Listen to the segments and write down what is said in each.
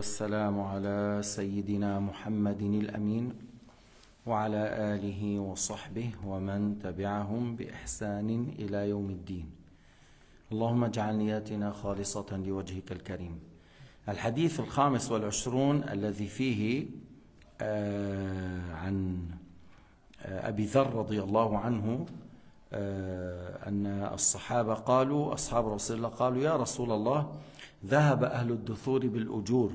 والسلام على سيدنا محمد الأمين وعلى آله وصحبه ومن تبعهم بإحسان إلى يوم الدين. اللهم اجعل نياتنا خالصة لوجهك الكريم. الحديث 25 الذي فيه عن أبي ذر رضي الله عنه أن الصحابة قالوا أصحاب رسول الله قالوا يا رسول الله ذهب أهل الدثور بالأجور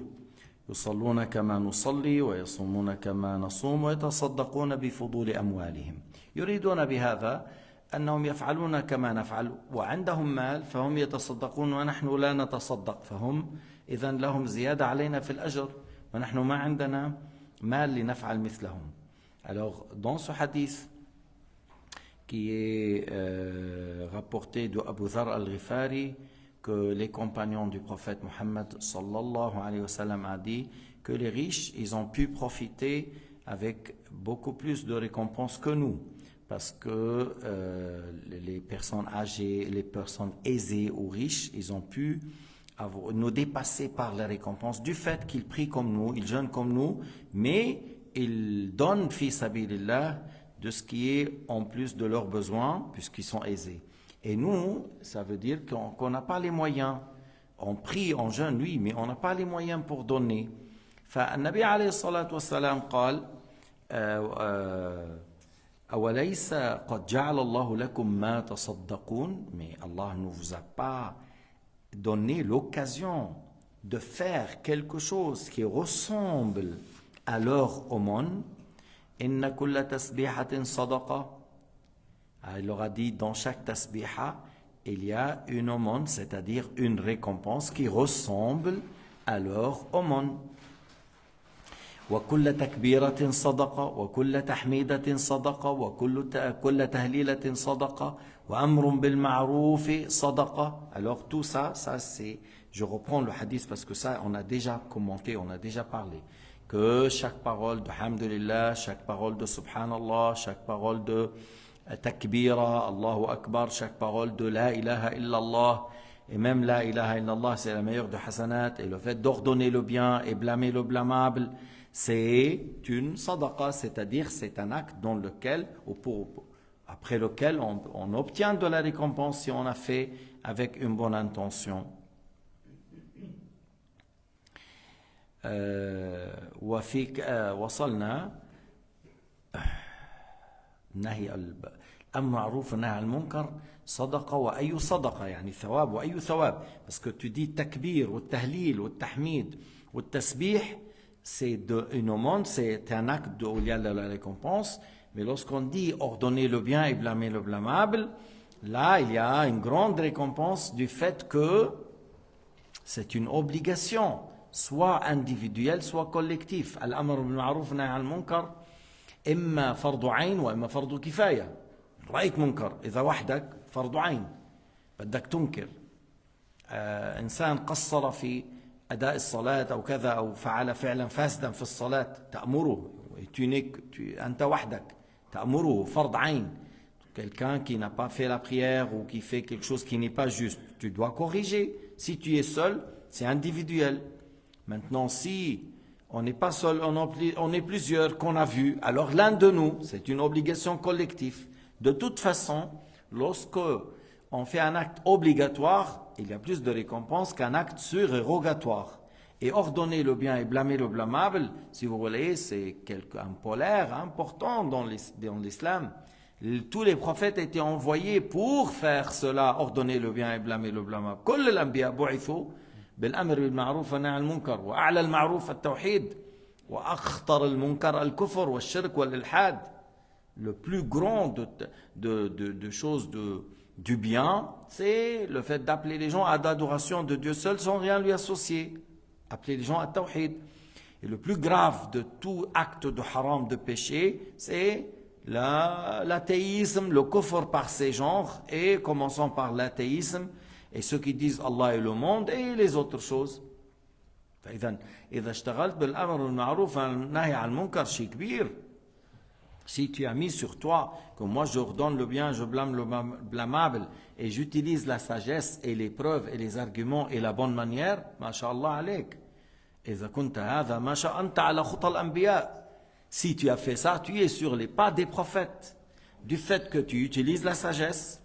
يصلون كما نصلي ويصومون كما نصوم ويتصدقون بفضول أموالهم. يريدون بهذا أنهم يفعلون كما نفعل وعندهم مال فهم يتصدقون ونحن لا نتصدق، فهم إذن لهم زيادة علينا في الأجر ونحن ما عندنا مال لنفعل مثلهم. Alors dans ce hadith qui est rapporté de Abu Dharr al-Ghifari, que les compagnons du prophète Mohammed sallallahu alayhi wa sallam a dit que les riches, ils ont pu profiter avec beaucoup plus de récompenses que nous, parce que les personnes âgées, les personnes aisées ou riches, ils ont pu nous dépasser par les récompenses du fait qu'ils prient comme nous, ils jeûnent comme nous, mais ils donnent fi sabilillah de ce qui est en plus de leurs besoins, puisqu'ils sont aisés. Et nous, ça veut dire qu'on n'a pas les moyens. On prie, on jeûne, oui, mais on n'a pas les moyens pour donner. فالنبي عليه الصلاة والسلام قال أوليس قد جعل الله لكم ما تصدقون, mais Allah ne vous a pas donné l'occasion de faire quelque chose qui ressemble à leur aumône. إن كل تسبيحة صدقة. Il leur a dit dans chaque tasbiha, il y a une aumône, c'est-à-dire une récompense qui ressemble à leur aumône. وكل تكبيرة صدقة وكل تحميدة صدقة وكل تهليلة صدقة وأمر بالمعروف صدقة. Alors tout ça c'est, je reprends le hadith parce que ça on a déjà commenté, on a déjà parlé, que chaque parole de Alhamdulillah, chaque parole de Subhanallah, chaque parole de Takbira, Allahu Akbar, chaque parole de La ilaha illallah, et même La ilaha illallah c'est la meilleure de Hasanat, et le fait d'ordonner le bien et blâmer le blâmable, c'est une sadaqa, c'est-à-dire c'est un acte dans lequel, après lequel on obtient de la récompense si on a fait avec une bonne intention. وصلنا نهي الأمر معروف والنهي عن المنكر صدقة وأي صدقة, يعني ثواب وأي ثواب, parce que tu dis takbir والتهليل والتحميد والتسبيح, c'est une aumône, c'est un acte où il y a de la récompense, mais lorsqu'on dit ordonner le bien et blâmer le blâmable, là il y a une grande récompense du fait que c'est une obligation, soit individuelle, soit collective. الأمر بالمعروف والنهي عن المنكر إما فرض عين وإما فرض كفاية. رأيت منكر إذا وحدك فرض عين بدك تنكر. إنسان قصر في أداء الصلاة أو كذا أو فعل فعلا فاسدا في الصلاة تأمره, أنت وحدك تأمره, فرض عين. Quelqu'un qui n'a pas fait la prière ou qui fait quelque chose qui n'est pas juste, tu dois corriger. Si tu es seul, c'est individuel. Maintenant, si on n'est pas seul, on est plusieurs qu'on a vu, alors l'un de nous, c'est une obligation collective. De toute façon, lorsque on fait un acte obligatoire, il y a plus de récompense qu'un acte surérogatoire. Et ordonner le bien et blâmer le blâmable, si vous voulez, c'est un polaire important dans l'islam. Tous les prophètes étaient envoyés pour faire cela, ordonner le bien et blâmer le blâmable. كل الأنبياء بعثوا بالأمر بالمعروف والنهي عن المنكر, وأعلى المعروف التوحيد وأخطر المنكر الكفر والشرك والإلحاد. Le plus grand de choses du bien, c'est le fait d'appeler les gens à l'adoration de Dieu seul sans rien lui associer. Appeler les gens à tawhid. Et le plus grave de tout acte de haram, de péché, c'est l'athéisme, le kufr par ses genres, et commençons par l'athéisme, et ceux qui disent Allah est le monde, et les autres choses. إذا اشتغلت بالأمر بالمعروف والنهي عن المنكر شيء كبير. Si tu as mis sur toi que moi j'ordonne le bien, je blâme le blâmable et j'utilise la sagesse et les preuves et les arguments et la bonne manière, masha'Allah alayk. إذا كنت هذا ما شاء أنت على خطى الأنبياء. Si tu as fait ça, tu es sur les pas des prophètes. Du fait que tu utilises la sagesse,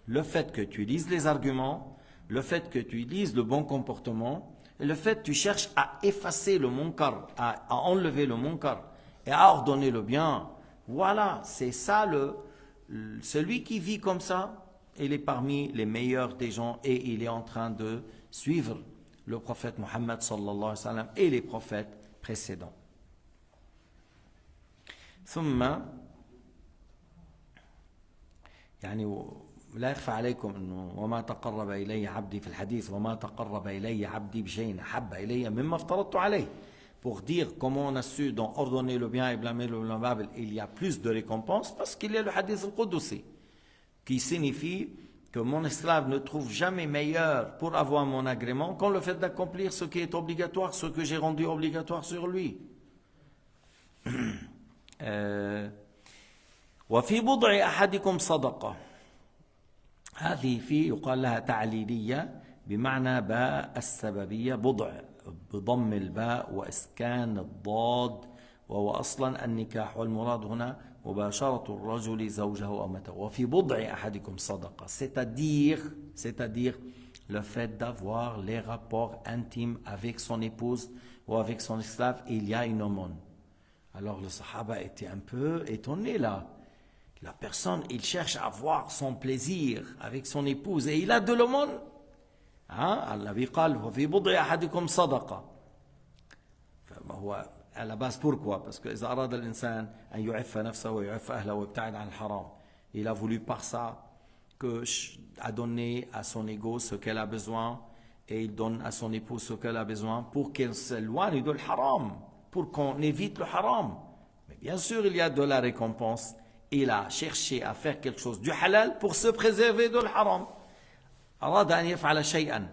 le fait que tu lises les arguments, le fait que tu lises le bon comportement, et le fait que tu cherches à effacer le munkar, à enlever le munkar et à ordonner le bien. Voilà, c'est ça celui qui vit comme ça, il est parmi les meilleurs des gens et il est en train de suivre le prophète Mohammed sallallahu alayhi wa sallam et les prophètes précédents. ثم يعني لا يخفى عليكم انه وما تقرب الي عبدي في الحديث وما تقرب الي عبدي بشيء احب الي مما افترضت عليه. Pour dire comment on a su donc ordonner le bien et blâmer le blâmable, il y a plus de récompenses parce qu'il y a le hadith al-Qudusi qui signifie que mon esclave ne trouve jamais meilleur pour avoir mon agrément qu'en le fait d'accomplir ce qui est obligatoire, ce que j'ai rendu obligatoire sur lui. وفي بضع أحدكم صدقة. هذه في يقال لها تعليلية بمعنى باء السببية بضع بضم الباء وإسكان الضاد وهو أصلا النكاح والمراد هنا مباشرة الرجل زوجه أو أمته. وفي بضع أحدكم صدقة, c'est-à-dire le fait d'avoir les rapports intimes avec son épouse ou avec son esclave, il y a une aumône. Alors le Sahaba était un peu étonné là. La personne, il cherche à avoir son plaisir avec son épouse et il a de l'aumône. النبي قال وفي بضع أحدكم صدقة. فهو à la base pourquoi? Parce que إذا أراد الإنسان أن يعف نفسه ويعف أهله ويبتعد عن الحرام, il a voulu par ça que à donner à son ego ce qu'elle a besoin et il donne à son épouse ce qu'elle a besoin pour qu'elle s'éloigne du haram, pour qu'on évite le haram. Mais bien sûr, il y a de la récompense. Il a cherché à faire quelque chose du halal pour se préserver de haram. أراد أن يفعل شيئا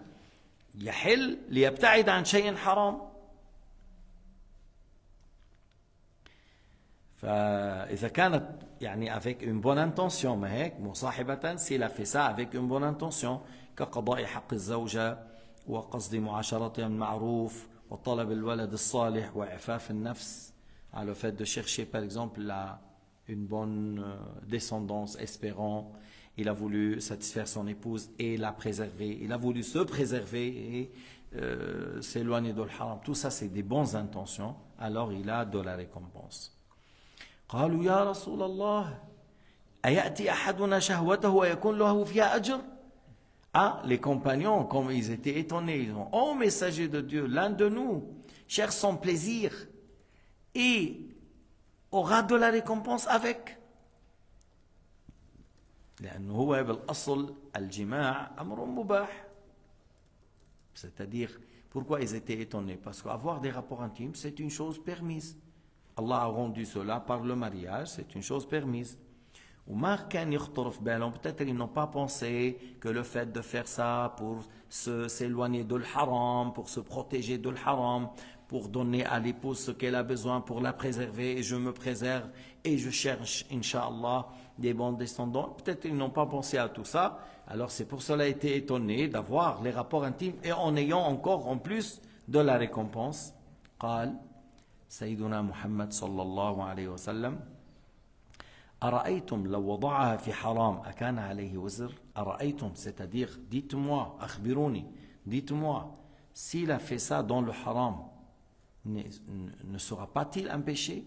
يحل ليبتعد عن شيء حرام. فإذا كانت يعني avec une bonne intention ما هيك مصاحبة, s'il a fait ça avec une bonne intention كقضاء حق الزوجة وقصد معاشرتها بالمعروف وطلب الولد الصالح وإعفاف النفس, le fait de chercher par exemple une bonne descendance espérant, il a voulu satisfaire son épouse et la préserver, il a voulu se préserver et s'éloigner de l'haram. Tout ça c'est des bonnes intentions, alors il a de la récompense. قالوا يا رسول الله أيأتي أحدنا شهوته ويكون له فيها أجر. Les compagnons, comme ils étaient étonnés, ils ont, ô messager de Dieu, l'un de nous cherche son plaisir et aura de la récompense avec. لأنه هو بالأصل الجماع أمر مباح. C'est-à-dire, pourquoi ils étaient étonnés? Parce qu'avoir des rapports intimes, c'est une chose permise. Allah a rendu cela par le mariage, c'est une chose permise. Peut-être ils n'ont pas pensé que le fait de faire ça pour s'éloigner de l'haram, pour se protéger de l'haram, pour donner à l'épouse ce qu'elle a besoin pour la préserver, et je me préserve et je cherche, Inch'Allah, des bons descendants. Peut-être ils n'ont pas pensé à tout ça, alors c'est pour cela été étonné d'avoir les rapports intimes et en ayant encore en plus de la récompense. قال سيدنا محمد صلى الله عليه وسلم أرأيتم لو وضعها في حرام أكان عليه وزر. أرأيتم, c'est-à-dire dites-moi, أخبروني, dites-moi, s'il a fait ça dans le haram, ne sera pas-il un péché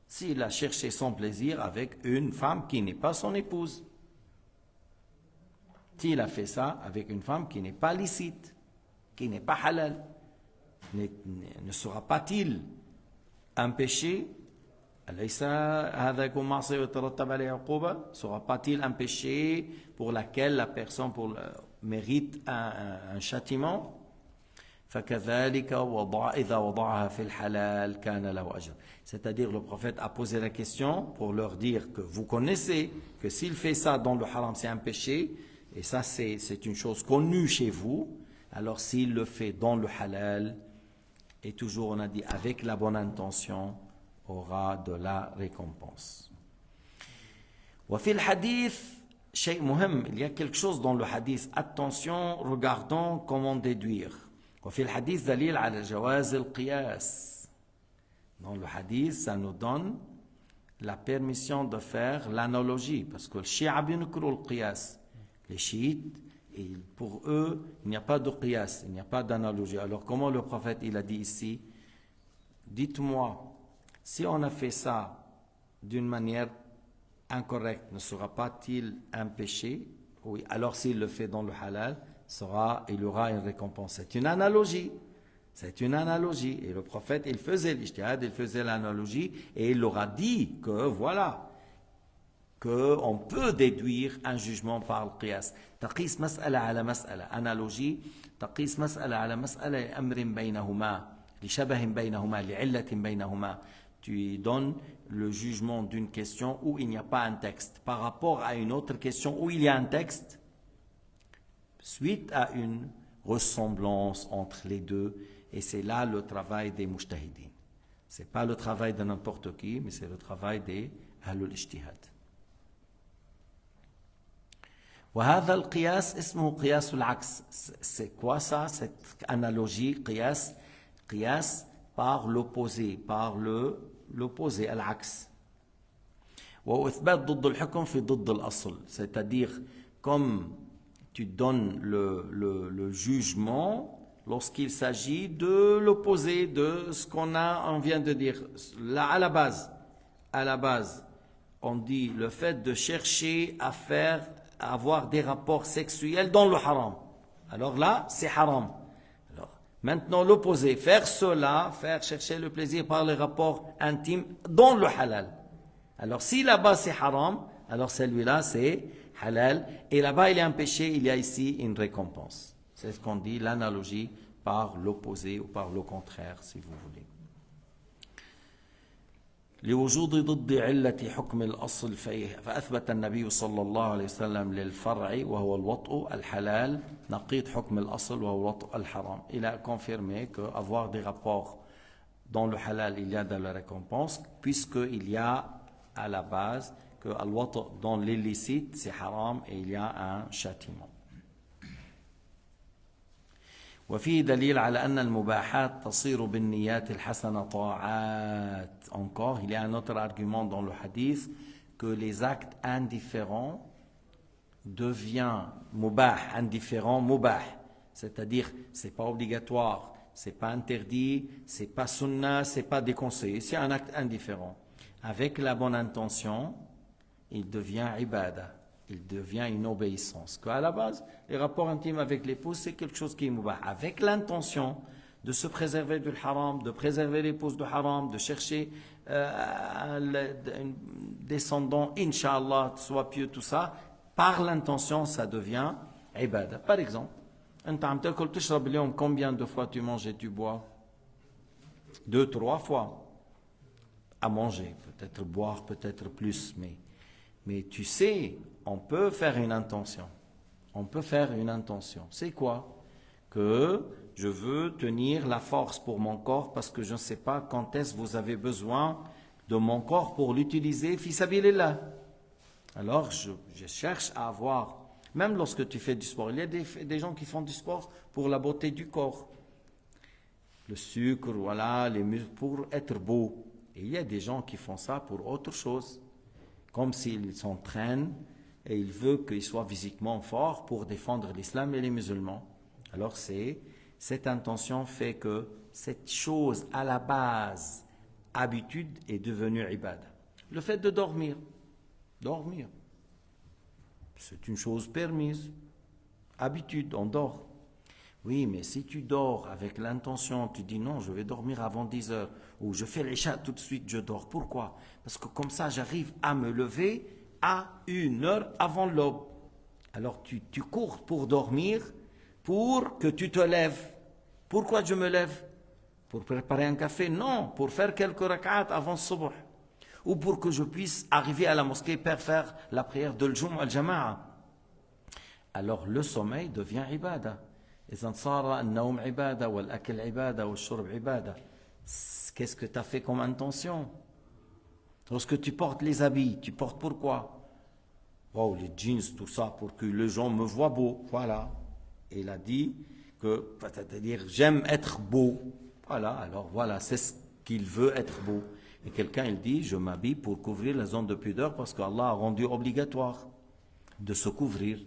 s'il a cherché son plaisir avec une femme qui n'est pas son épouse? S'il a fait ça avec une femme qui n'est pas licite, qui n'est pas halal, ne sera pas-il un péché? Sera pas-il un péché pour laquelle la personne mérite un châtiment? C'est-à-dire le prophète a posé la question pour leur dire que vous connaissez que s'il fait ça dans le haram c'est un péché, et ça c'est une chose connue chez vous, alors s'il le fait dans le halal, et toujours on a dit avec la bonne intention, aura de la récompense. وفي الحديث شيء مهم, il y a quelque chose dans le hadith, attention, regardons comment déduire. وفي الحديث دليل على جواز القياس. Dans le hadith, ça nous donne la permission de faire l'analogie, parce que le Shia بينكروا القياس. Les chiites, et pour eux, il n'y a pas de qiyas, il n'y a pas d'analogie. Alors comment le prophète il a dit ici, dites-moi, si on a fait ça d'une manière incorrecte, ne sera-t-il un péché? Oui, alors s'il le fait dans le halal, il aura une récompense. C'est une analogie. C'est une analogie. Et le prophète, il faisait l'ijtihad, il faisait l'analogie, et il leur a dit que voilà, qu'on peut déduire un jugement par le qiyas. تقيس مسألة على مسألة. Analogie, تقيس مسألة على مسألة لأمر بينهما, لشبه بينهما, لعلة بينهما. Tu donnes le jugement d'une question où il n'y a pas un texte par rapport à une autre question où il y a un texte, suite à une ressemblance entre les deux. Et c'est là le travail des mujtahidin. Ce n'est pas le travail de n'importe qui, mais c'est le travail des ahlul ijtihad. وهذا القياس اسمه قياس العكس. C'est quoi ça, cette analogie, قياس par l'opposé, l'opposé, العكس. وإثبات ضد الحكم في ضد الأصل. C'est-à-dire, comme tu donnes le jugement lorsqu'il s'agit de l'opposé de ce on vient de dire. Là, à la base, on dit le fait de chercher à avoir des rapports sexuels dans le haram. Alors là, c'est haram. Alors, maintenant, l'opposé, faire chercher le plaisir par les rapports intimes dans le halal. Alors, si là-bas c'est haram, alors celui-là c'est halal. Et là-bas il y a un péché, il y a ici une récompense. C'est ce qu'on dit, l'analogie par l'opposé ou par le contraire, si vous voulez. لوجود ضد علة حكم الأصل فأثبت النبي صلى الله عليه وسلم للفرع وهو الوطء الحلال نقيض حكم الأصل وهو الوطء الحرام. Il a confirmé qu'avoir des rapports dans le halal, il y a de la récompense, puisqu'il y a à la base que al-wata' dans l'illicite, c'est haram et il y a un châtiment. وفيه دليل على أن المباحات تصير بالنيات الحسنة طاعات. Encore, il y a un autre argument dans le hadith que les actes indifférents deviennent indifférent, mubah. C'est-à-dire, c'est pas obligatoire, c'est pas interdit, c'est pas sunnah, c'est pas déconseillé, c'est un acte indifférent. Avec la bonne intention, il devient ibadah. Il devient une obéissance. Qu'à la base, les rapports intimes avec l'épouse, c'est quelque chose qui est mubah. Avec l'intention de se préserver du haram, de préserver l'épouse du haram, de chercher un descendant, Inch'Allah, soit pieux, tout ça, par l'intention, ça devient ibadah. Par exemple, combien de fois tu manges et tu bois? 2, 3 fois. À manger, peut-être boire, peut-être plus, mais tu sais, on peut faire une intention. On peut faire une intention. C'est quoi? Que je veux tenir la force pour mon corps parce que je ne sais pas quand est-ce que vous avez besoin de mon corps pour l'utiliser, fi sabilillah. Alors, je cherche à avoir, même lorsque tu fais du sport, il y a des gens qui font du sport pour la beauté du corps. Le sucre, voilà, les muscles, pour être beau. Et il y a des gens qui font ça pour autre chose. Comme s'ils s'entraînent et ils veulent qu'ils soient physiquement forts pour défendre l'islam et les musulmans. Alors cette intention fait que cette chose à la base, habitude, est devenue ibadah. Le fait de dormir, c'est une chose permise. Habitude, on dort. Oui, mais si tu dors avec l'intention, tu dis non, je vais dormir avant 10 heures, ou je fais l'isha tout de suite, je dors. Pourquoi? Parce que comme ça, j'arrive à me lever à 1 heure avant l'aube. Alors tu cours pour dormir, pour que tu te lèves. Pourquoi je me lève? Pour préparer un café? Non, pour faire quelques rak'at avant subh. Ou pour que je puisse arriver à la mosquée pour faire la prière de l'Jum' al-Jama'a. Alors le sommeil devient ibadah. إذا صار النوم عبادة والأكل عبادة والشرب عبادة. Qu'est-ce que tu as fait comme intention? Lorsque tu portes les habits, tu portes pourquoi? Oh, les jeans, tout ça, pour que les gens me voient beau. Voilà. Il a dit que, c'est-à-dire j'aime être beau. Voilà, alors voilà, c'est ce qu'il veut être beau. Et quelqu'un, il dit, je m'habille pour couvrir la zone de pudeur parce qu'Allah a rendu obligatoire de se couvrir.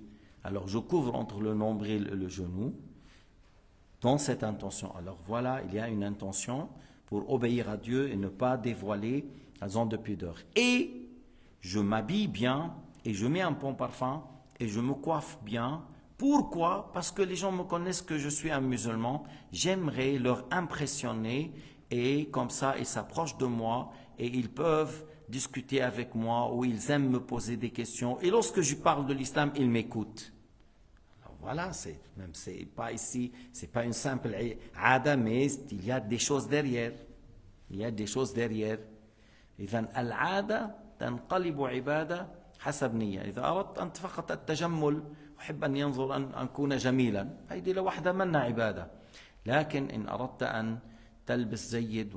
Alors je couvre entre le nombril et le genou dans cette intention. Alors voilà, il y a une intention pour obéir à Dieu et ne pas dévoiler la zone de pudeur. Et je m'habille bien et je mets un bon parfum et je me coiffe bien. Pourquoi? Parce que les gens me connaissent que je suis un musulman. J'aimerais leur impressionner et comme ça, ils s'approchent de moi et ils peuvent discuter avec moi ou ils aiment me poser des questions. Et lorsque je parle de l'islam, ils m'écoutent. Alors voilà, c'est pas ici, c'est pas une simple ada, mais il y a des choses derrière. Il y a des choses derrière. إذن العادة تنقلب عبادة حسب نية. إذا أردت أنت فقط التجمل أحب أن ينظر أن أكون جميلا هذه لوحدها منا عبادة. لكن إن أردت أن تلبس جيد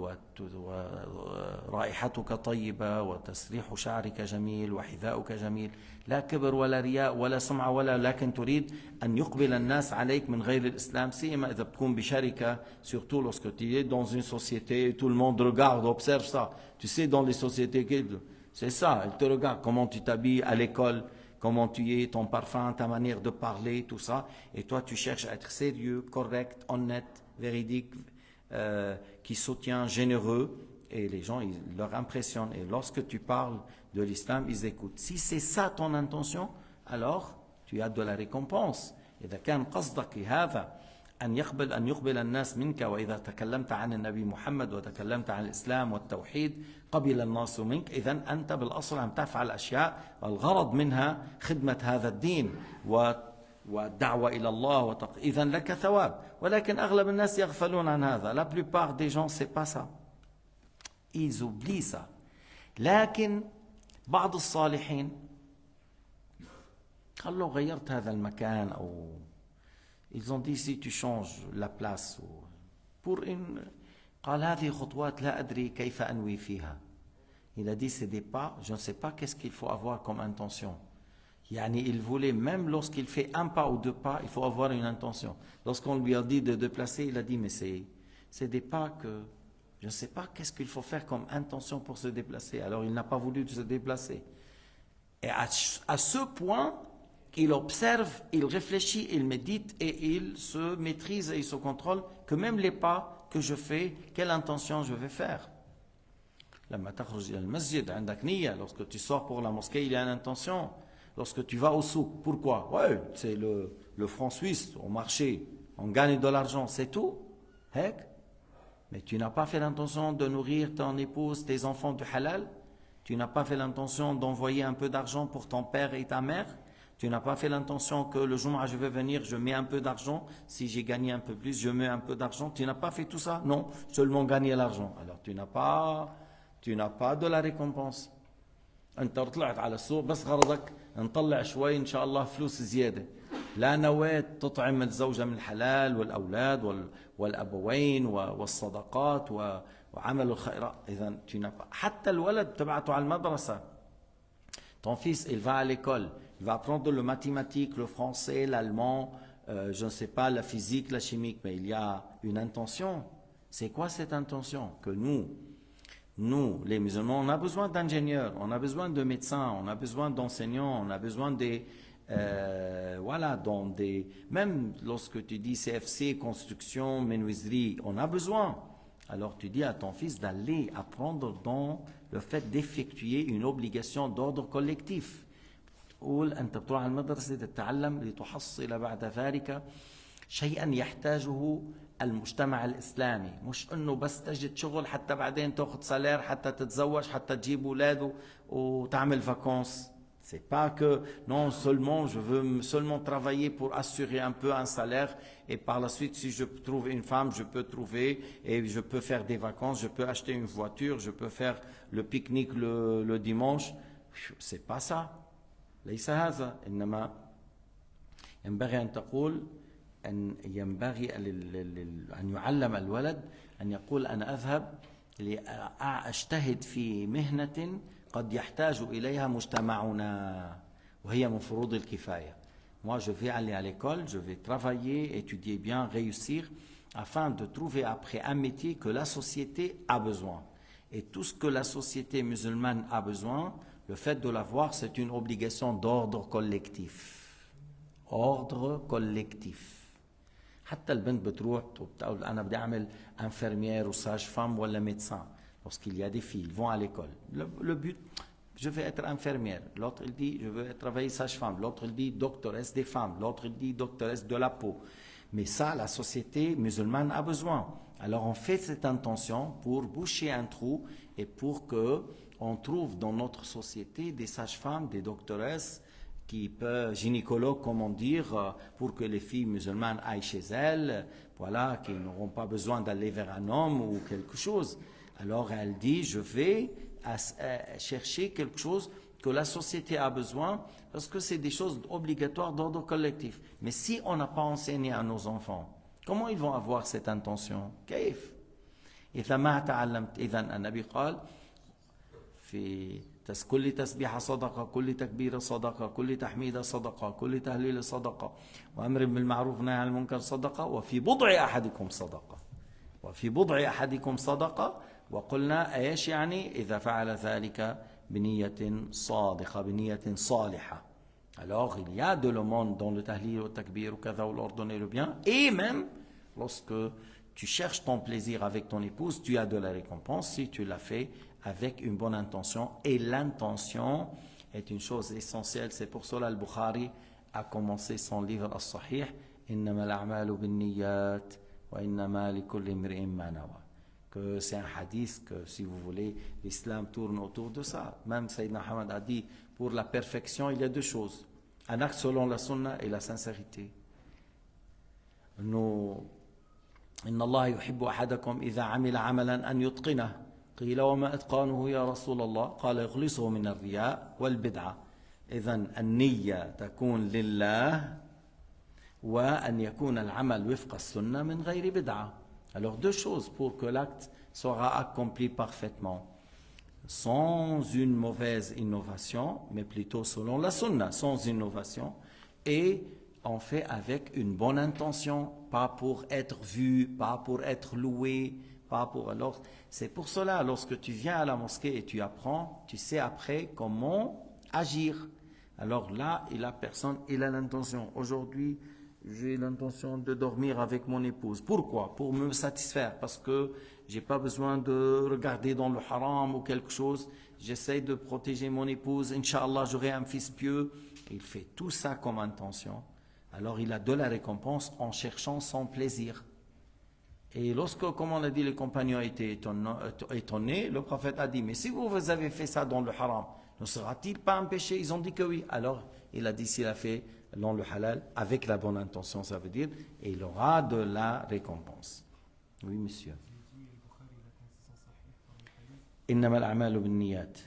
ورائحتك طيبة وتسريح شعرك جميل وحذاؤك جميل لا كبر ولا رياء ولا سمعة ولا لكن تريد أن يقبل الناس عليك من غير الإسلام سيما إذا بتكون بشركة surtout lorsque tu es dans une société tout le monde regarde observe ça tu sais dans les sociétés c'est ça ils te regardent comment tu t'habilles à l'école comment tu es ton parfum ta manière de parler tout ça et toi tu cherches à être sérieux correct honnête véridique qui soutient, généreux, et les gens, ils leur impressionnent. Et lorsque tu parles de l'islam, ils écoutent. Si c'est ça ton intention, alors tu as de la récompense. إذا كان قصدك هذا أن يقبل الناس منك وإذا تكلمت عن النبي محمد وتكلمت عن الإسلام والتوحيد قبل الناس منك إذن أنت بالأصل عم تفعل أشياء الغرض منها خدمة هذا الدين والدعوة إلى الله إذن لك ثواب ولكن أغلب الناس يغفلون عن هذا la plupart des gens c'est pas ça ils oublient ça لكن بعض الصالحين قال لو غيرت هذا المكان أو ils ont dit si tu changes la place pour une قال هذه خطوات لا أدري كيف أنوي فيها il a dit c'est des pas je ne sais pas qu'est-ce qu'il faut avoir comme intention Yani, il voulait, même lorsqu'il fait un pas ou deux pas, il faut avoir une intention. Lorsqu'on lui a dit de déplacer, il a dit, mais c'est des pas que je ne sais pas qu'est-ce qu'il faut faire comme intention pour se déplacer. Alors, il n'a pas voulu se déplacer. Et à ce point, il observe, il réfléchit, il médite et il se maîtrise et il se contrôle que même les pas que je fais, quelle intention je vais faire. Lorsque tu sors pour la mosquée, il y a une intention. Lorsque tu vas au souk, pourquoi? Ouais, c'est le franc suisse, au marché, on gagne de l'argent, c'est tout. Mais tu n'as pas fait l'intention de nourrir ton épouse, tes enfants du halal. Tu n'as pas fait l'intention d'envoyer un peu d'argent pour ton père et ta mère. Tu n'as pas fait l'intention que le jour où je vais venir, je mets un peu d'argent. Si j'ai gagné un peu plus, je mets un peu d'argent. Tu n'as pas fait tout ça? Non, seulement gagner l'argent. Alors tu n'as pas de la récompense. انت طلعت على السوق بس غرضك نطلع شوي ان شاء الله فلوس زياده لا نويت تطعم الزوجه من الحلال والاولاد والابوين والصدقات وعمل الخيرات اذا حتى الولد تبعته على المدرسه ton fils il va à l'école il va apprendre le mathématique le français l'allemand je ne sais pas la physique la chimique mais il y a une intention c'est quoi cette intention que nous, les musulmans, on a besoin d'ingénieurs, on a besoin de médecins, on a besoin d'enseignants, on a besoin même lorsque tu dis CFC, construction, menuiserie, on a besoin. Alors tu dis à ton fils d'aller apprendre dans le fait d'effectuer une obligation d'ordre collectif. تقول أنت بتروح على المدرسة تتعلم لتحصل بعد ذلك شيئا يحتاجه المجتمع الإسلامي مش أنه بس تجد شغل حتى بعدين تأخذ سالير حتى تتزوج حتى تجيب أولاد وتعمل vacances. C'est pas que non seulement je veux seulement travailler pour assurer un peu un salaire et par la suite si je trouve une femme je peux trouver et je peux faire des vacances, je peux acheter une voiture, je peux faire le pique-nique le dimanche. C'est pas ça. ليس هذا إنما ينبغي أن تقول أن ينبغي أن يعلم الولد أن يقول أنا أذهب لأجتهد في مهنة قد يحتاج إليها مجتمعنا وهي من فروض الكفاية Moi, je vais aller à l'école, je vais travailler, étudier bien, réussir, afin de trouver après un métier que la société a besoin. Et tout ce que la société musulmane a besoin, le fait de l'avoir, c'est une obligation d'ordre collectif. Ordre collectif. حتى البنت بتروح وبتقول أنا بدي أعمل infirmière ou sage-femme ولا médecin. Lorsqu'il y a des filles, ils vont à l'école. Le but, je veux être infirmière. L'autre, il dit, je veux travailler sage-femme. L'autre, il dit, doctoresse des femmes. L'autre, il dit, doctoresse de la peau. Mais ça, la société musulmane a besoin. Alors, on fait cette intention pour boucher un trou et pour que on trouve dans notre société des sages-femmes, des doctoresses, gynécologues, comment dire, pour que les filles musulmanes aillent chez elles, voilà, qu'ils n'auront pas besoin d'aller vers un homme ou quelque chose. Alors elle dit, je vais chercher quelque chose que la société a besoin, parce que c'est des choses obligatoires d'ordre collectif. Mais si on n'a pas enseigné à nos enfants, comment ils vont avoir cette intention? كيف؟ إذا ما تعلمت إذن النبي قال في كل تسبيحة صدقة، كل تكبيرة صدقة، كل تحميدة صدقة، كل تهليل صدقة، وأمر بالمعروف ونهي عن المنكر صدقة، وفي بضع أحدكم صدقة، وفي بضع أحدكم صدقة. وقلنا ايش يعني؟ إذا فعل ذلك بنية صادقة، بنية صالحة. Alors il y a de l'aumône dans le tahlil, le takbir, ou l'ordonner le bien, et même lorsque tu cherches ton plaisir avec ton épouse, tu as de la récompense si tu l'as fait avec une bonne intention. Et l'intention est une chose essentielle. C'est pour cela que Al-Bukhari a commencé son livre As-Sahih, إنما الأعمال بالنيات وإنما لكل امرئ ما نوى. Que c'est un hadith que, si vous voulez, l'islam tourne autour de ça. Même Sayyidina Muhammad a dit, pour la perfection, il y a deux choses. Un acte selon la sunna et la sincérité. Nous, إن الله يحب أحدكم إذا عمل عملا أن يتقنه. قيل وما إتقانه يا رسول الله؟ قال يخلصه من الرياء والبدعة. إذن النية تكون لله وأن يكون العمل وفق السنة من غير بدعة. Alors deux choses pour que l'acte sera accompli parfaitement, sans une mauvaise innovation, mais plutôt selon la sunna, sans innovation, et on fait avec une bonne intention, pas pour être vu, pas pour être loué, pas pour... Alors c'est pour cela, lorsque tu viens à la mosquée et tu apprends, tu sais après comment agir. Alors là, la personne, il a l'intention. Aujourd'hui, j'ai l'intention de dormir avec mon épouse. Pourquoi? Pour me satisfaire, parce que j'ai pas besoin de regarder dans le haram ou quelque chose. J'essaie de protéger mon épouse. Inch'Allah, j'aurai un fils pieux. Il fait tout ça comme intention. Alors il a de la récompense en cherchant son plaisir. Et lorsque, comme on a dit, les compagnons étaient étonnés, le prophète a dit, mais si vous avez fait ça dans le haram, ne sera-t-il pas un péché? Ils ont dit que oui. Alors il a dit, s'il a fait dans le halal, avec la bonne intention, ça veut dire, et il aura de la récompense. Oui, monsieur. إنما الأعمال بالنيات.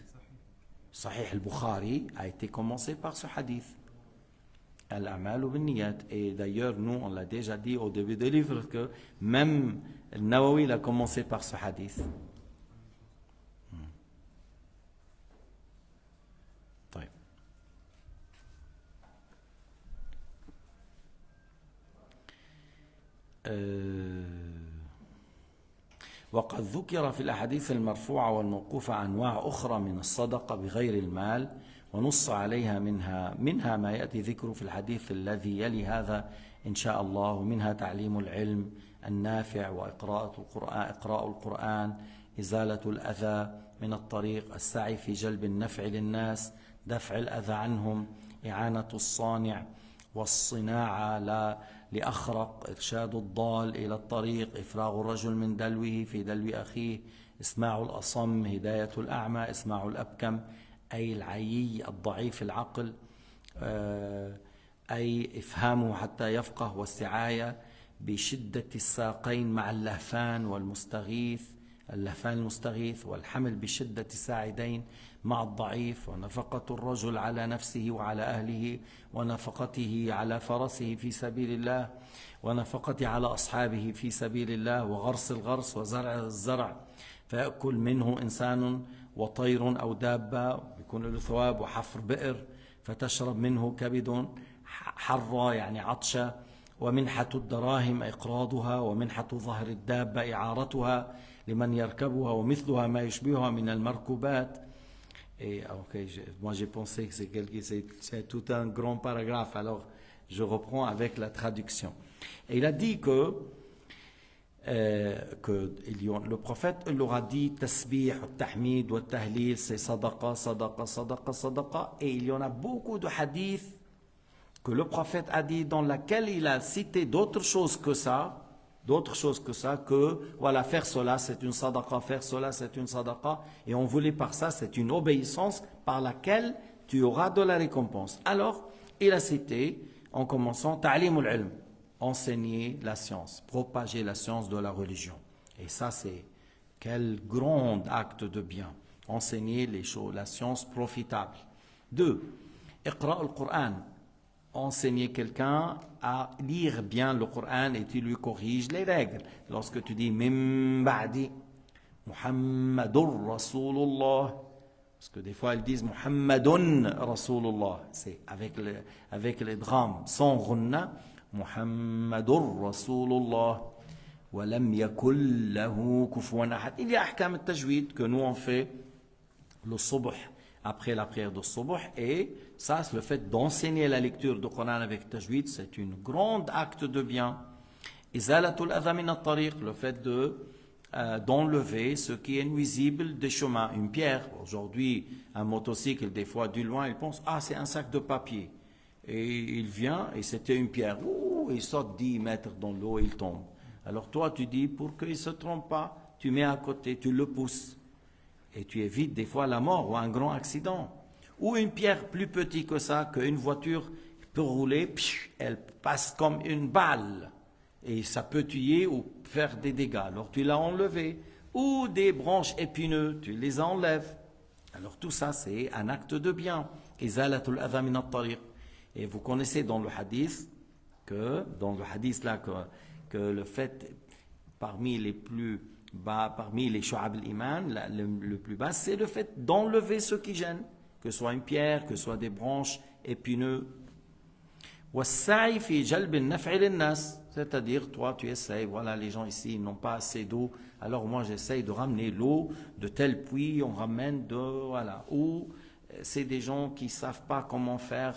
Sahih al-Bukhari a été commencé par ce hadith. Al-A'mal bin-Niyat. Et d'ailleurs, nous, on l'a déjà dit au début du livre que même Nawawi a commencé par ce hadith. وقد ذكر في الأحاديث المرفوعة والموقوفة أنواع أخرى من الصدقة بغير المال ونص عليها منها ما يأتي ذكره في الحديث الذي يلي هذا إن شاء الله، ومنها تعليم العلم النافع وإقراء القرآن، إزالة الأذى من الطريق، السعي في جلب النفع للناس، دفع الأذى عنهم، إعانة الصانع والصناعة لأخرق، إرشاد الضال إلى الطريق، إفراغ الرجل من دلوه في دلو أخيه، إسماع الأصم، هداية الأعمى، إسماع الأبكم أي العيي الضعيف العقل، أي إفهامه حتى يفقه، والسعاية بشدة الساقين مع اللهفان والمستغيث، اللهفان المستغيث، والحمل بشدة الساعدين مع الضعيف، ونفقة الرجل على نفسه وعلى أهله، ونفقته على فرسه في سبيل الله، ونفقته على أصحابه في سبيل الله، وغرس الغرس، وزرع الزرع فيأكل منه إنسان وطير أو دابة يكون له ثواب، وحفر بئر فتشرب منه كبد حرة يعني عطشة. ومنحة الدراهم إقراضها، ومنحة ظهر الدابة إعارتها لمن يركبها، ومثلها ما يشبهها من المركوبات. Et ok, moi j'ai pensé que c'est tout un grand paragraphe, alors je reprends avec la traduction. Et il a dit que le prophète leur a dit tasbih, tahmid, tahlil, c'est sadaqa, sadaqa, sadaqa, sadaqa. Et il y en a beaucoup de hadiths que le prophète a dit dans laquelle il a cité d'autres choses que ça, que voilà, faire cela c'est une sadaqa, faire cela c'est une sadaqa, et on voulait par ça, c'est une obéissance par laquelle tu auras de la récompense. Alors, il a cité, en commençant, ta'lim al-ilm, enseigner la science, propager la science de la religion. Et ça, c'est quel grand acte de bien, enseigner les choses, la science profitable. 2. Iqra al-Qur'an, enseigner quelqu'un à lire bien le Coran et tu lui corriges les règles. Lorsque tu dis Mim ba'di, Muhammadur Rasulullah, parce que des fois ils disent Muhammadun Rasulullah, c'est avec les drames, sans ghunna, Muhammadur Rasulullah, wa lam yakul lahu kufuwan ahad. Il y a ahkam al-tajwid que nous on fait le subh après la prière de Subh, et ça, le fait d'enseigner la lecture du Coran avec tajwid, c'est un grand acte de bien. Izalatul adha min at-tariq, le fait d'enlever ce qui est nuisible des chemins. Une pierre, aujourd'hui, un motocycle, des fois, du loin, il pense, ah, c'est un sac de papier. Et il vient, et c'était une pierre. Ouh, il saute 10 mètres dans l'eau et il tombe. Alors toi, tu dis, pour qu'il ne se trompe pas, tu mets à côté, tu le pousses. Et tu évites des fois la mort ou un grand accident. Ou une pierre plus petite que ça, qu'une voiture peut rouler, elle passe comme une balle. Et ça peut tuer ou faire des dégâts. Alors tu l'as enlevé. Ou des branches épineuses, tu les enlèves. Alors tout ça, c'est un acte de bien. Izalatul adha min at-tariq. Et vous connaissez dans le hadith, là, que le fait, parmi les plus bas, parmi les shu'ab al-iman, le plus bas, c'est le fait d'enlever ce qui gêne, que ce soit une pierre, que ce soit des branches épineuses. C'est-à-dire, toi, tu essayes, voilà, les gens ici, ils n'ont pas assez d'eau, alors moi, j'essaye de ramener l'eau de tel puits, on ramène voilà. Ou c'est des gens qui ne savent pas comment faire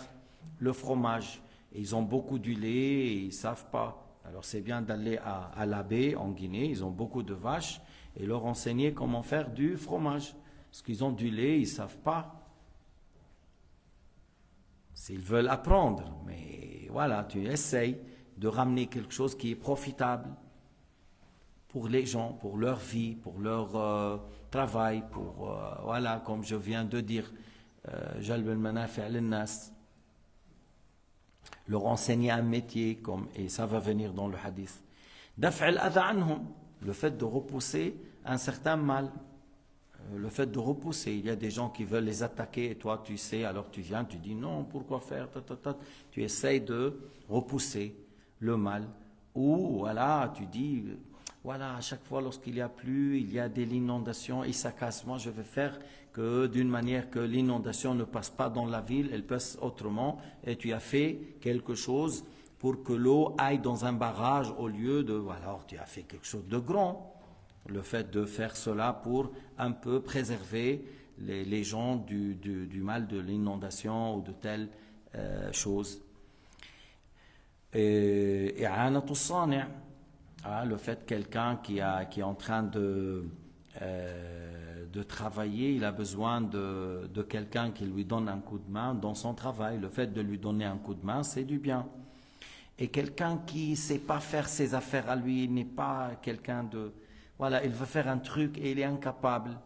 le fromage. Ils ont beaucoup du lait et ils ne savent pas. Alors c'est bien d'aller à la baie en Guinée, ils ont beaucoup de vaches, et leur enseigner comment faire du fromage. Parce qu'ils ont du lait, ils ne savent pas. S'ils veulent apprendre, mais voilà, tu essayes de ramener quelque chose qui est profitable pour les gens, pour leur vie, pour leur travail, pour, voilà, comme je viens de dire, jalb al-manafi' lin-nas. Leur enseigner un métier, et ça va venir dans le hadith. Daf'al adha anhum, le fait de repousser un certain mal. Le fait de repousser, il y a des gens qui veulent les attaquer et toi tu sais, alors tu viens, tu dis non, pourquoi faire, tu essayes de repousser le mal. Ou voilà, tu dis, voilà, à chaque fois lorsqu'il y a plu, il y a des inondations et ça casse. Moi je vais faire que d'une manière que l'inondation ne passe pas dans la ville, elle passe autrement, et tu as fait quelque chose pour que l'eau aille dans un barrage au lieu de, voilà, alors tu as fait quelque chose de grand. Le fait de faire cela pour un peu préserver les gens du mal de l'inondation ou de telles choses. Et le fait quelqu'un qui est en train de travailler, il a besoin de quelqu'un qui lui donne un coup de main dans son travail. Le fait de lui donner un coup de main, c'est du bien. Et quelqu'un qui ne sait pas faire ses affaires à lui, n'est pas quelqu'un de... Voilà, il veut faire un truc et il est incapable,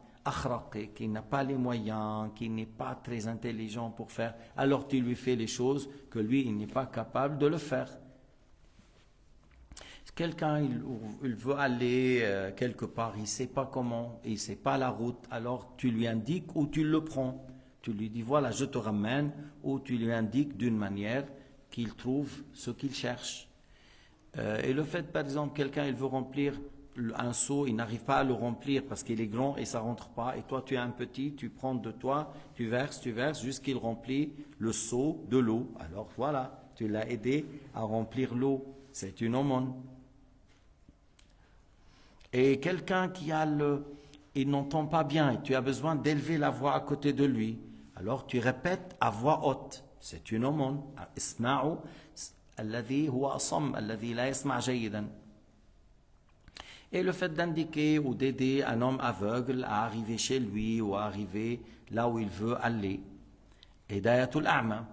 qui n'a pas les moyens, qui n'est pas très intelligent pour faire, alors tu lui fais les choses que lui, il n'est pas capable de le faire. Quelqu'un, il veut aller quelque part, il ne sait pas comment, il ne sait pas la route, alors tu lui indiques ou tu le prends. Tu lui dis, voilà, je te ramène, ou tu lui indiques d'une manière qu'il trouve ce qu'il cherche. Et le fait, par exemple, quelqu'un, il veut remplir un seau, il n'arrive pas à le remplir parce qu'il est grand et ça ne rentre pas. Et toi, tu es un petit, tu prends de toi, tu verses jusqu'il remplit le seau de l'eau. Alors voilà, tu l'as aidé à remplir l'eau. C'est une aumône. Et quelqu'un il n'entend pas bien et tu as besoin d'élever la voix à côté de lui, alors tu répètes à voix haute. C'est une aumône. Isma'u alladhi huwa asam, alladhi la yasma' jayidan. Et le fait d'indiquer ou d'aider un homme aveugle à arriver chez lui ou à arriver là où il veut aller. Hidayatul a'ma.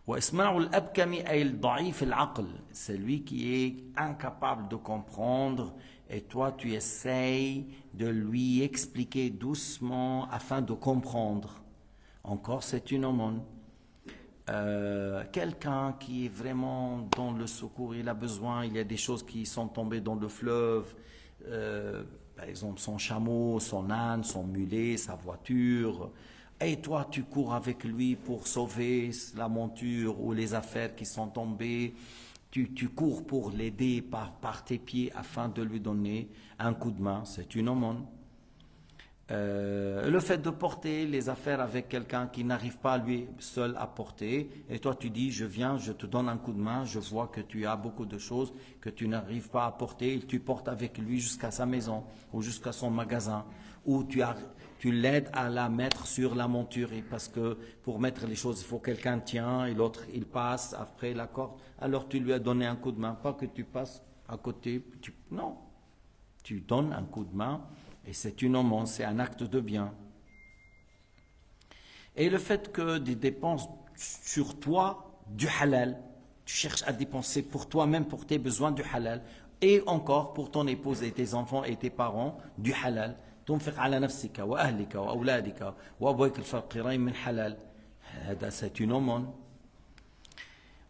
وإسماع الأبكم أي الضعيف العقل, c'est lui qui est incapable de comprendre et toi tu essayes de lui expliquer doucement afin de comprendre. Encore c'est une aumône. Quelqu'un qui est vraiment dans le secours, il a besoin, il y a des choses qui sont tombées dans le fleuve, par exemple son chameau, son âne, son mulet, sa voiture, et toi tu cours avec lui pour sauver la monture ou les affaires qui sont tombées, tu cours pour l'aider par tes pieds afin de lui donner un coup de main, c'est une aumône. Le fait de porter les affaires avec quelqu'un qui n'arrive pas lui seul à porter, et toi tu dis je viens, je te donne un coup de main, je vois que tu as beaucoup de choses que tu n'arrives pas à porter, et tu portes avec lui jusqu'à sa maison ou jusqu'à son magasin, ou tu l'aides à la mettre sur la monture, et parce que pour mettre les choses il faut quelqu'un tient et l'autre il passe après la corde, alors tu lui as donné un coup de main, pas que tu passes à côté, non, tu donnes un coup de main. Et c'est une aumône, c'est un acte de bien. Et le fait que des dépenses sur toi du halal, tu cherches à dépenser pour toi-même, pour tes besoins du halal, et encore pour ton épouse et tes enfants et tes parents du halal. تنفق على نفسك وأهلك وأولادك وأبويك الفقيرين من حلال. هذا c'est une aumône.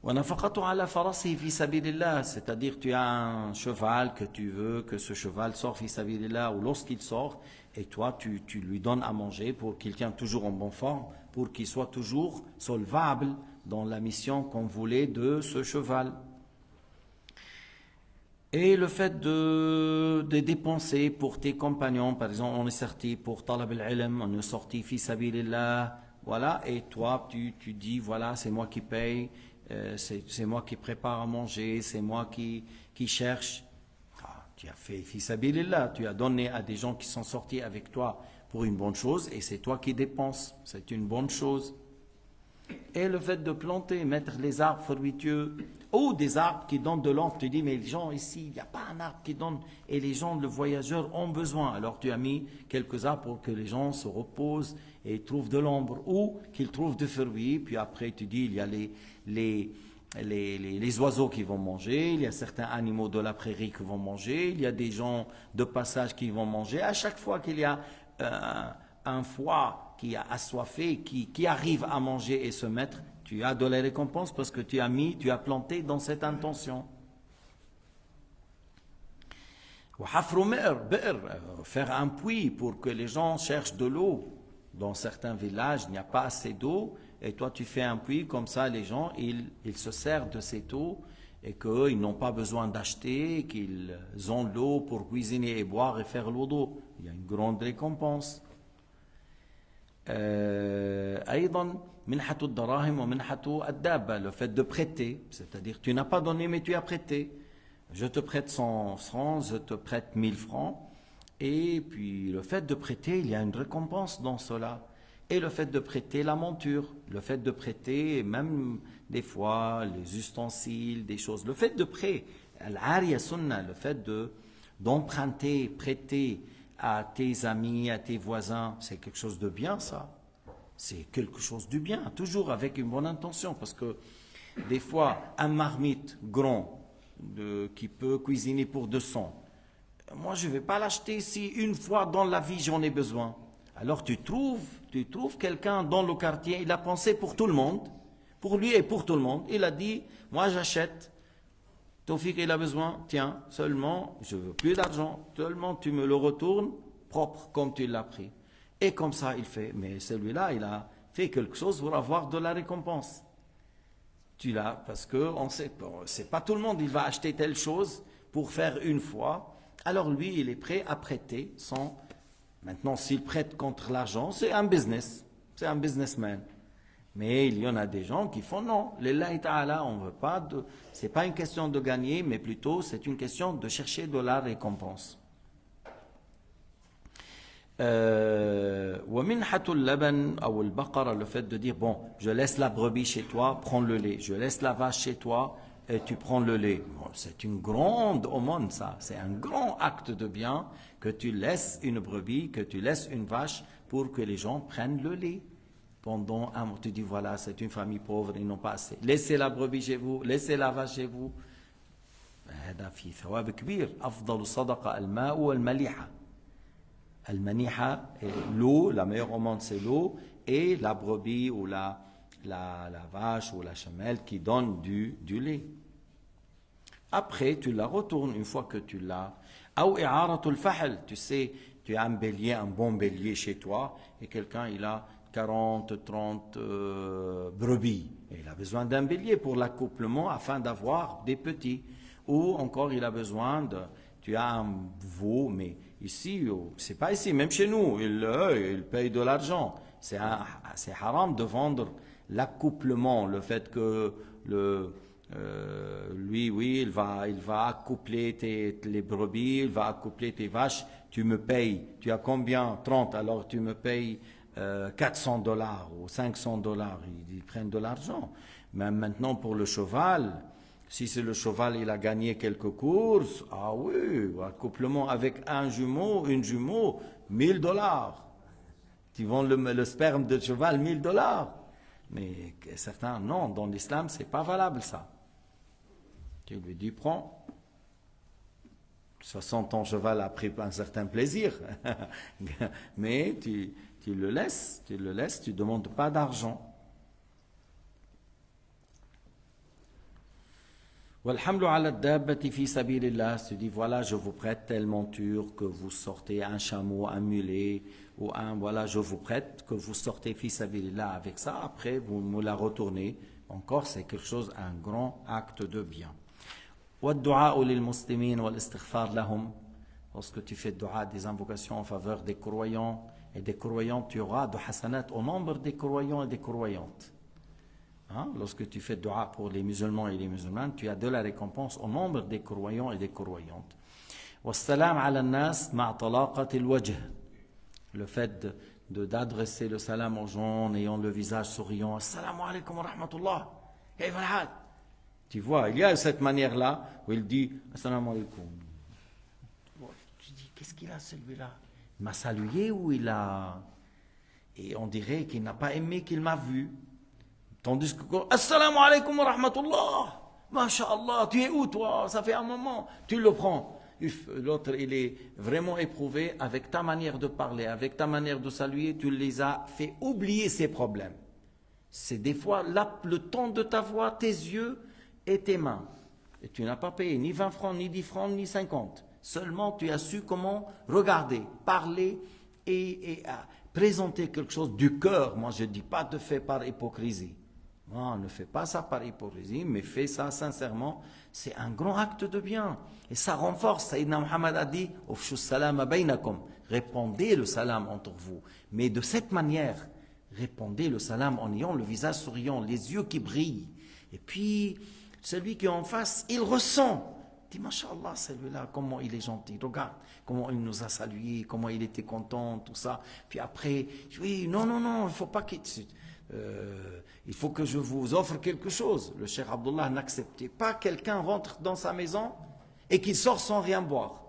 وَنَفَقَةُ عَلَى فَرَسِهِ فِي سَبِيلِ اللَّهِ, c'est-à-dire tu as un cheval que tu veux que ce cheval sorte فِي سَبِيلِ اللَّهِ, ou lorsqu'il sort, et toi tu lui donnes à manger pour qu'il tienne toujours en bonne forme, pour qu'il soit toujours solvable dans la mission qu'on voulait de ce cheval. Et le fait de dépenser pour tes compagnons, par exemple on est sorti pour talab al-ilm, on est sorti فِي سَبِيلِ اللَّهِ, voilà, et toi tu dis voilà c'est moi qui paye, c'est moi qui prépare à manger, c'est moi qui cherche. Tu as fait fi sabilillah, tu as donné à des gens qui sont sortis avec toi pour une bonne chose et c'est toi qui dépenses, c'est une bonne chose. Et le fait de planter, mettre les arbres fruitieux ou des arbres qui donnent de l'ombre, tu dis mais les gens ici, il n'y a pas un arbre qui donne et les gens, les voyageurs ont besoin. Alors tu as mis quelques arbres pour que les gens se reposent et trouvent de l'ombre ou qu'ils trouvent des fruits. Puis après tu dis il y a les oiseaux qui vont manger, il y a certains animaux de la prairie qui vont manger, il y a des gens de passage qui vont manger. À chaque fois qu'il y a un foie qui a assoiffé, qui arrive à manger et se mettre, tu as de la récompense parce que tu as planté dans cette intention. Faire un puits pour que les gens cherchent de l'eau. Dans certains villages, il n'y a pas assez d'eau, et toi tu fais un puits, comme ça les gens, ils se servent de cette eau, et qu'ils n'ont pas besoin d'acheter, qu'ils ont l'eau pour cuisiner et boire et faire l'eau d'eau. Il y a une grande récompense. أيضا منحة الدراهم ومنحة الدابة, le fait de prêter, c'est-à-dire tu n'as pas donné mais tu as prêté. Je te prête 100 francs, je te prête 1000 francs, et puis le fait de prêter, il y a une récompense dans cela. Et le fait de prêter la monture, le fait de prêter même des fois les ustensiles, des choses, le fait de prêter, al-ariya sunna, le fait d'emprunter, prêter à tes amis, à tes voisins, c'est quelque chose de bien ça. C'est quelque chose de bien, toujours avec une bonne intention, parce que des fois, un marmite grand qui peut cuisiner pour 200, moi je ne vais pas l'acheter si une fois dans la vie j'en ai besoin. Alors tu trouves quelqu'un dans le quartier, il a pensé pour tout le monde, pour lui et pour tout le monde. Il a dit, moi j'achète, Tawfiq il a besoin, tiens, seulement, je ne veux plus d'argent, seulement tu me le retournes propre comme tu l'as pris. Et comme ça il fait, mais celui-là il a fait quelque chose pour avoir de la récompense. Tu l'as, parce que c'est pas tout le monde, il va acheter telle chose pour faire une fois, alors lui il est prêt à prêter Maintenant, s'il prête contre l'argent, c'est un business, c'est un businessman. Mais il y en a des gens qui font non. Lillahi ta'ala, on veut pas c'est pas une question de gagner, mais plutôt c'est une question de chercher de la récompense. ومنحة اللبن أو البقرة, le fait de dire bon, je laisse la brebis chez toi, prends le lait. Je laisse la vache chez toi et tu prends le lait. Bon, c'est une grande aumône, ça. C'est un grand acte de bien que tu laisses une brebis, que tu laisses une vache pour que les gens prennent le lait. Pendant un mois, tu dis voilà, c'est une famille pauvre, ils n'ont pas assez. Laissez la brebis chez vous, laissez la vache chez vous. هذا في ثواب كبير. أفضل صدقة الماء والمليحة. Al-maniha, l'eau, la meilleure aumône c'est l'eau, et la brebis ou la vache ou la chamelle qui donne du lait. Après, tu la retournes une fois que tu l'as. Ou i'aratul fahl, tu sais, tu as un bélier, un bon bélier chez toi, et quelqu'un il a 40, 30 brebis. Et il a besoin d'un bélier pour l'accouplement afin d'avoir des petits. Ou encore il a besoin tu as un veau, mais ici, c'est pas ici, même chez nous, il paye de l'argent. C'est haram de vendre l'accouplement, le fait que lui, oui, il va accoupler les brebis, il va accoupler tes vaches, tu me payes, tu as combien? 30, alors tu me payes $400 ou $500, ils prennent de l'argent. Mais maintenant pour le cheval, si c'est le cheval, il a gagné quelques courses, ah oui, accouplement avec une jumeau, $1000. Tu vends le sperme de cheval, $1000. Mais certains, non, dans l'islam, c'est pas valable ça. Tu lui dis, prends. De toute façon, ton cheval a pris un certain plaisir. Mais tu le laisses, tu ne demandes pas d'argent. Walhamdu ala dabbati fi sabilillah, tu dis voilà, je vous prête telle monture, que vous sortez un chameau, un mulet, ou voilà, je vous prête, que vous sortez fi sabilillah avec ça, après vous me la retournez. Encore, c'est quelque chose, un grand acte de bien. Wad-du'a lil muslimin wal istighfar lahum, lorsque tu fais dua, des invocations en faveur des croyants et des croyantes, tu auras de hasanat au nombre des croyants et des croyantes. Hein? Lorsque tu fais dua pour les musulmans et les musulmanes, tu as de la récompense au nombre des croyants et des croyantes. Wassalam ala nas ma' talaqat al-wajh. Le fait d'adresser le salam aux gens en ayant le visage souriant. Assalamu alaikum wa rahmatullah. Kayf al-hal? Tu vois, il y a cette manière-là où il dit Assalamu alaikum. Tu dis, qu'est-ce qu'il a celui-là? Il m'a salué ou il a... Et on dirait qu'il n'a pas aimé qu'il m'a vu. Tandis que, Assalamu alaikum wa rahmatullah, masha'Allah, tu es où toi? Ça fait un moment, tu le prends. L'autre, il est vraiment éprouvé avec ta manière de parler, avec ta manière de saluer, tu les as fait oublier ses problèmes. C'est des fois le ton de ta voix, tes yeux et tes mains. Et tu n'as pas payé ni 20 francs, ni 10 francs, ni 50. Seulement, tu as su comment regarder, parler et présenter quelque chose du cœur. Moi, je ne dis pas de fait par hypocrisie. Non, ne fais pas ça par hypocrisie, mais fais ça sincèrement. C'est un grand acte de bien. Et ça renforce. Sayyidina Muhammad a dit Ufshu salama baynakum. Répandez le salam entre vous. Mais de cette manière, répandez le salam en ayant le visage souriant, les yeux qui brillent. Et puis, celui qui est en face, il ressent. Il dit, Masha'Allah, celui-là, comment il est gentil. Regarde comment il nous a salués, comment il était content, tout ça. Puis après, oui, non, il ne faut pas qu'il... il faut que je vous offre quelque chose. Le Cheikh Abdullah n'acceptait pas quelqu'un rentre dans sa maison et qu'il sort sans rien boire.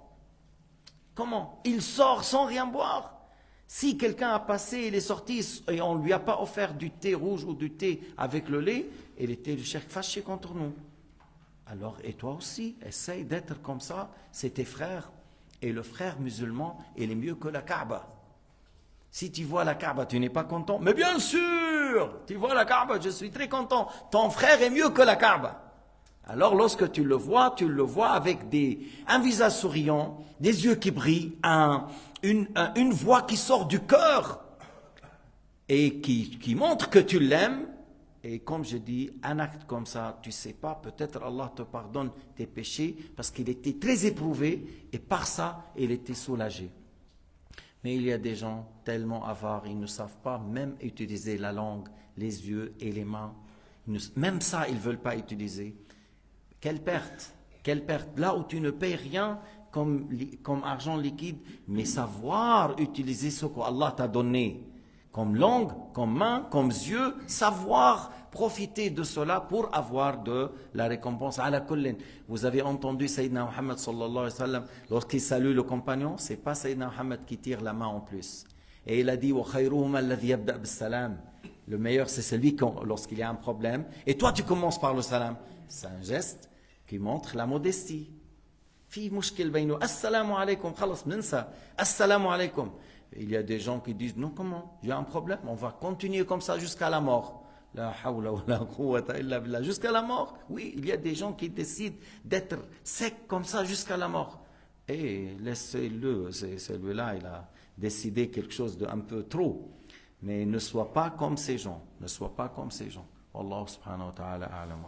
Comment? Il sort sans rien boire. Si quelqu'un a passé, il est sorti et on ne lui a pas offert du thé rouge ou du thé avec le lait, il était le Cheikh fâché contre nous. Alors, et toi aussi, essaye d'être comme ça, c'est tes frères. Et le frère musulman, il est mieux que la Kaaba. Si tu vois la Kaaba, tu n'es pas content? Mais bien sûr, tu vois la Kaaba, je suis très content. Ton frère est mieux que la Kaaba. Alors lorsque tu le vois avec un visage souriant, des yeux qui brillent, une voix qui sort du cœur et qui montre que tu l'aimes. Et comme je dis, un acte comme ça, tu sais pas, peut-être Allah te pardonne tes péchés parce qu'il était très éprouvé et par ça, il était soulagé. Mais il y a des gens tellement avares, ils ne savent pas même utiliser la langue, les yeux et les mains. Même ça, ils ne veulent pas utiliser. Quelle perte! Quelle perte! Là où tu ne payes rien comme argent liquide, mais savoir utiliser ce qu'Allah t'a donné, comme langue, comme main, comme yeux, savoir profiter de cela pour avoir de la récompense. Ala kullin. Vous avez entendu Sayyidina Muhammad sallallahu alayhi wa sallam, lorsqu'il salue le compagnon, c'est pas Sayyidina Muhammad qui tire la main en plus. Et il a dit, وَخَيْرُهُمَا الَّذِي يَبْدَأْ بِالسَّلَامِ. Le meilleur, c'est celui lorsqu'il y a un problème. Et toi, tu commences par le salam. C'est un geste qui montre la modestie. في مشكل بينه السلام عليكم خلص بننسى السلام عليكم. Il y a des gens qui disent non, comment, j'ai un problème, on va continuer comme ça jusqu'à la mort. La hawla wa la quwwata illa billah. Jusqu'à la mort. Oui, il y a des gens qui décident d'être secs comme ça jusqu'à la mort. Et laissez-le, celui-là, il a décidé quelque chose de un peu trop. Mais ne sois pas comme ces gens. Ne sois pas comme ces gens. Wallahu subhanahu wa ta'ala a'lam.